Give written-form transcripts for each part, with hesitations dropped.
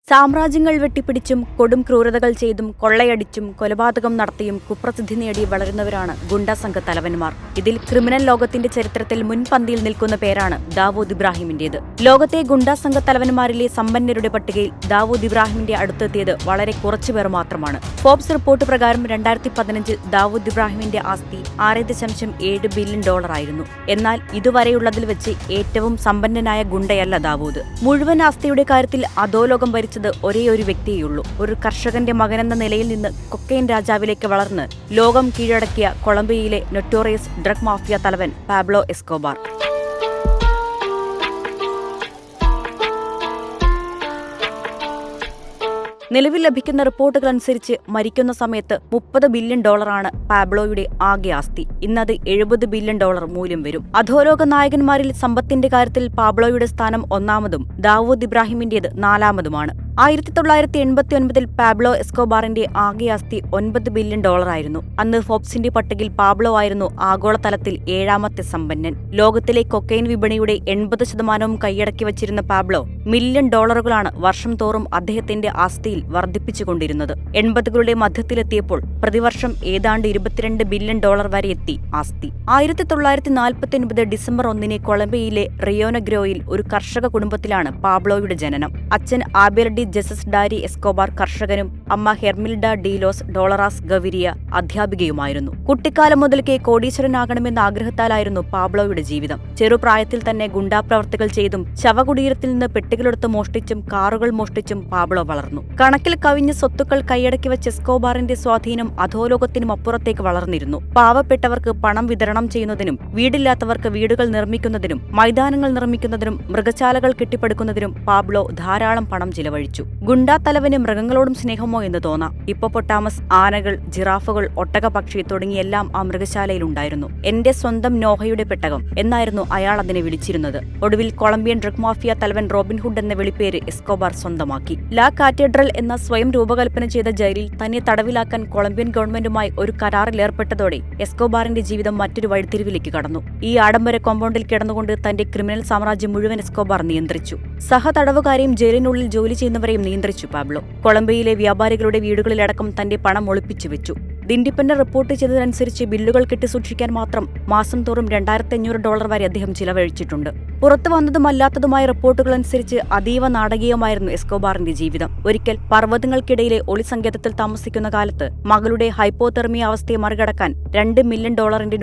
സാമ്രാജ്യങ്ങൾ വെട്ടിപ്പിടിച്ചും കൊടും ക്രൂരതകൾ ചെയ്തും കൊള്ളയടിച്ചും കൊലപാതകം നടത്തിയും കുപ്രസിദ്ധി നേടി വളരുന്നവരാണ് ഗുണ്ടാ സംഘ തലവന്മാർ. ഇതിൽ ക്രിമിനൽ ലോകത്തിന്റെ ചരിത്രത്തിൽ മുൻപന്തിയിൽ നിൽക്കുന്ന പേരാണ് ദാവൂദ് ഇബ്രാഹിമിന്റേത്. ലോകത്തെ ഗുണ്ടാ സംഘ തലവന്മാരിലെ സമ്പന്നരുടെ പട്ടികയിൽ ദാവൂദ് ഇബ്രാഹിമിന്റെ അടുത്തെത്തിയത് വളരെ കുറച്ചുപേർ മാത്രമാണ്. ഫോബ്സ് റിപ്പോർട്ട് പ്രകാരം 2015 ദാവൂദ് ഇബ്രാഹിമിന്റെ ആസ്തി $6.7 ബില്യൺ ആയിരുന്നു. എന്നാൽ ഇതുവരെയുള്ളതിൽ വെച്ച് ഏറ്റവും സമ്പന്നനായ ഗുണ്ടയല്ല ദാവൂദ്. മുഴുവൻ ആസ്തിയുടെ കാര്യത്തിൽ അധോലോകം ഭരിച്ചത് ഒരേയൊരു വ്യക്തിയേയുള്ളൂ. ഒരു കർഷകന്റെ മകനെന്ന നിലയിൽ നിന്ന് കൊക്കൈൻ രാജാവിലേക്ക് വളർന്ന് ലോകം കീഴടക്കിയ കൊളംബിയയിലെ നൊട്ടോറിയസ് ഡ്രഗ് മാഫിയ തലവൻ പാബ്ലോ എസ്കോബാർ. നിലവിൽ ലഭിക്കുന്ന റിപ്പോർട്ടുകൾ അനുസരിച്ച് മരിക്കുന്ന സമയത്ത് $30 ബില്യൺ പാബ്ലോയുടെ ആകെ ആസ്തി. ഇന്നത് $70 ബില്യൺ മൂല്യം വരും. അധോലോക നായകന്മാരിൽ സമ്പത്തിന്റെ കാര്യത്തിൽ പാബ്ലോയുടെ സ്ഥാനം ഒന്നാമതും ദാവൂദ് ഇബ്രാഹിമിന്റേത് നാലാമതുമാണ്. 1989 പാബ്ലോ എസ്കോബാറിന്റെ ആകെ ആസ്തി $9 ബില്യൺ ആയിരുന്നു. അന്ന് ഫോബ്സിന്റെ പട്ടികയിൽ പാബ്ലോ ആയിരുന്നു ആഗോളതലത്തിൽ 7ാമത്തെ സമ്പന്നൻ. ലോകത്തിലെ കൊക്കൈൻ വിപണിയുടെ 80% കൈയടക്കി വച്ചിരുന്ന പാബ്ലോ മില്യൺ ഡോളറുകളാണ് വർഷം തോറും അദ്ദേഹത്തിന്റെ ആസ്തിയിൽ വർദ്ധിപ്പിച്ചുകൊണ്ടിരുന്നത്. 80കളുടെ മധ്യത്തിലെത്തിയപ്പോൾ പ്രതിവർഷം ഏതാണ്ട് $22 ബില്യൺ വരെ എത്തി ആസ്തി. 1949 ഡിസംബർ 1 കൊളംബിയയിലെ റിയോനഗ്രോയിൽ ഒരു കർഷക കുടുംബത്തിലാണ് പാബ്ലോയുടെ ജനനം. അച്ഛൻ ആബേൽ ഡി ജെസസ് ഡാരി എസ്കോബാർ കർഷകനും അമ്മ ഹെർമിൽഡ ഡി ലോസ് ഡോളറാസ് ഗവിരിയ അധ്യാപികയുമായിരുന്നു. കുട്ടിക്കാലം മുതൽക്കേ കോടീശ്വരനാകണമെന്ന ആഗ്രഹത്താലായിരുന്നു പാബ്ലോയുടെ ജീവിതം. ചെറുപ്രായത്തിൽ തന്നെ ഗുണ്ടാപ്രവർത്തികൾ ചെയ്തും ശവകുടീരത്തിൽ നിന്ന് പെട്ടികളെടുത്ത് മോഷ്ടിച്ചും കാറുകൾ മോഷ്ടിച്ചും പാബ്ലോ വളർന്നു. കണക്കിൽ കവിഞ്ഞ സ്വത്തുക്കൾ കൈയടക്കി വെച്ച എസ്കോബാറിന്റെ സ്വാധീനം അധോലോകത്തിനും അപ്പുറത്തേക്ക് വളർന്നിരുന്നു. പാവപ്പെട്ടവർക്ക് പണം വിതരണം ചെയ്യുന്നതിനും വീടില്ലാത്തവർക്ക് വീടുകൾ നിർമ്മിക്കുന്നതിനും മൈതാനങ്ങൾ നിർമ്മിക്കുന്നതിനും മൃഗശാലകൾ കെട്ടിപ്പടുക്കുന്നതിനും പാബ്ലോ ധാരാളം പണം ചിലവഴിച്ചു. ഗുണ്ടാ തലവന് മൃഗങ്ങളോടും സ്നേഹമോ എന്ന് തോന്നാം. ഹിപ്പോപ്പൊട്ടാമസ്, ആനകൾ, ജിറാഫുകൾ, ഒട്ടകപക്ഷി തുടങ്ങിയെല്ലാം ആ മൃഗശാലയിലുണ്ടായിരുന്നു. എന്റെ സ്വന്തം നോഹയുടെ പെട്ടകം എന്നായിരുന്നു അയാൾ അതിനെ വിളിച്ചിരുന്നത്. ഒടുവിൽ കൊളംബിയൻ ഡ്രഗ് മാഫിയ തലവൻ റോബിൻഹുഡ് എന്ന വിളിപ്പേര് എസ്കോബാർ സ്വന്തമാക്കി. ലാ കാറ്റഡ്രൽ എന്ന സ്വയം രൂപകൽപ്പന ചെയ്ത ജയിലിൽ തന്നെ തടവിലാക്കാൻ കൊളംബിയൻ ഗവൺമെന്റുമായി ഒരു കരാറിലേർപ്പെട്ടതോടെ എസ്കോബാറിന്റെ ജീവിതം മറ്റൊരു വഴിത്തിരിവിലേക്ക് കടന്നു. ഈ ആഡംബര കോമ്പൗണ്ടിൽ കിടന്നുകൊണ്ട് തന്റെ ക്രിമിനൽ സാമ്രാജ്യം മുഴുവൻ എസ്കോബാർ നിയന്ത്രിച്ചു. സഹതടവുകാരെയും ജയിലിനുള്ളിൽ ജോലി ചെയ്യുന്നവരെയും നിയന്ത്രിച്ചു പാബ്ലോ. കൊളംബിയയിലെ വ്യാപാരികളുടെ വീടുകളിലടക്കം തന്റെ പണം ഒളിപ്പിച്ചു വെച്ചു. ദി ഇൻഡിപെൻഡന്റ് റിപ്പോർട്ട് ചെയ്തതനുസരിച്ച് ബില്ലുകൾ കെട്ടിസൂക്ഷിക്കാൻ മാത്രം മാസം തോറും $2,500 വരെ അദ്ദേഹം ചിലവഴിച്ചിട്ടുണ്ട്. പുറത്തു വന്നതുമല്ലാത്തതുമായ റിപ്പോർട്ടുകൾ അനുസരിച്ച് അതീവ നാടകീയമായിരുന്നു എസ്കോബാറിന്റെ ജീവിതം. ഒരിക്കൽ പർവ്വതങ്ങൾക്കിടയിലെ ഒളിസങ്കേതത്തിൽ താമസിക്കുന്ന കാലത്ത് മകളുടെ ഹൈപ്പോതെർമിയ അവസ്ഥയെ മറികടക്കാൻ $2 മില്യൺ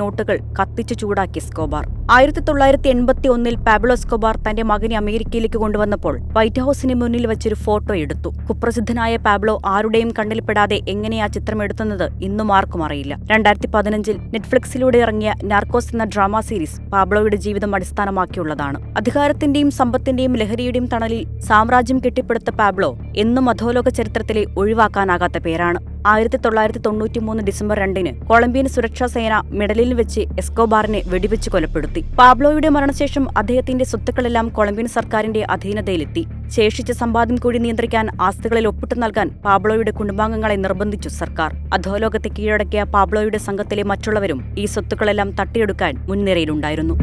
നോട്ടുകൾ കത്തിച്ചു ചൂടാക്കി എസ്കോബാർ. 1981 പാബ്ലോ എസ്കോബാർ തന്റെ മകനെ അമേരിക്കയിലേക്ക് കൊണ്ടുവന്നപ്പോൾ വൈറ്റ് ഹൌസിന് മുന്നിൽ വെച്ചൊരു ഫോട്ടോ എടുത്തു. കുപ്രസിദ്ധനായ പാബ്ലോ ആരുടെയും കണ്ണിൽപ്പെടാതെ എങ്ങനെയാ ചിത്രം എടുത്തുന്നത് ഇന്നും ആർക്കും അറിയില്ല. 2015 നെറ്റ്ഫ്ലിക്സിലൂടെ ഇറങ്ങിയ നാർക്കോസ് എന്ന ഡ്രാമ സീരീസ് പാബ്ലോയുടെ ജീവിതം അടിസ്ഥാനമാക്കിയുള്ളതാണ്. അധികാരത്തിന്റെയും സമ്പത്തിന്റെയും ലഹരിയുടെയും തണലിൽ സാമ്രാജ്യം കെട്ടിപ്പടുത്ത പാബ്ലോ എന്നും അധോലോക ചരിത്രത്തിലെ ഒഴിവാക്കാനാകാത്ത പേരാണ്. 1993 ഡിസംബർ 2 കൊളംബിയൻ സുരക്ഷാ സേന മെഡലിൽ വെച്ച് എസ്കോബാറിനെ വെടിവെച്ച് കൊലപ്പെടുത്തി. പാബ്ലോയുടെ മരണശേഷം അദ്ദേഹത്തിന്റെ സ്വത്തുക്കളെല്ലാം കൊളംബിയൻ സർക്കാരിന്റെ അധീനതയിലെത്തി. ശേഷിച്ച സമ്പാദ്യം കൂടി നിയന്ത്രിക്കാൻ ആസ്തികളിൽ ഒപ്പിട്ടു നൽകാൻ പാബ്ലോയുടെ കുടുംബാംഗങ്ങളെ നിർബന്ധിച്ചു സർക്കാർ. അധോലോകത്തെ കീഴടക്കിയ പാബ്ലോയുടെ സംഘത്തിലെ മറ്റുള്ളവരും ഈ സ്വത്തുക്കളെല്ലാം തട്ടിയെടുക്കാൻ മുൻനിരയിലുണ്ടായിരുന്നു.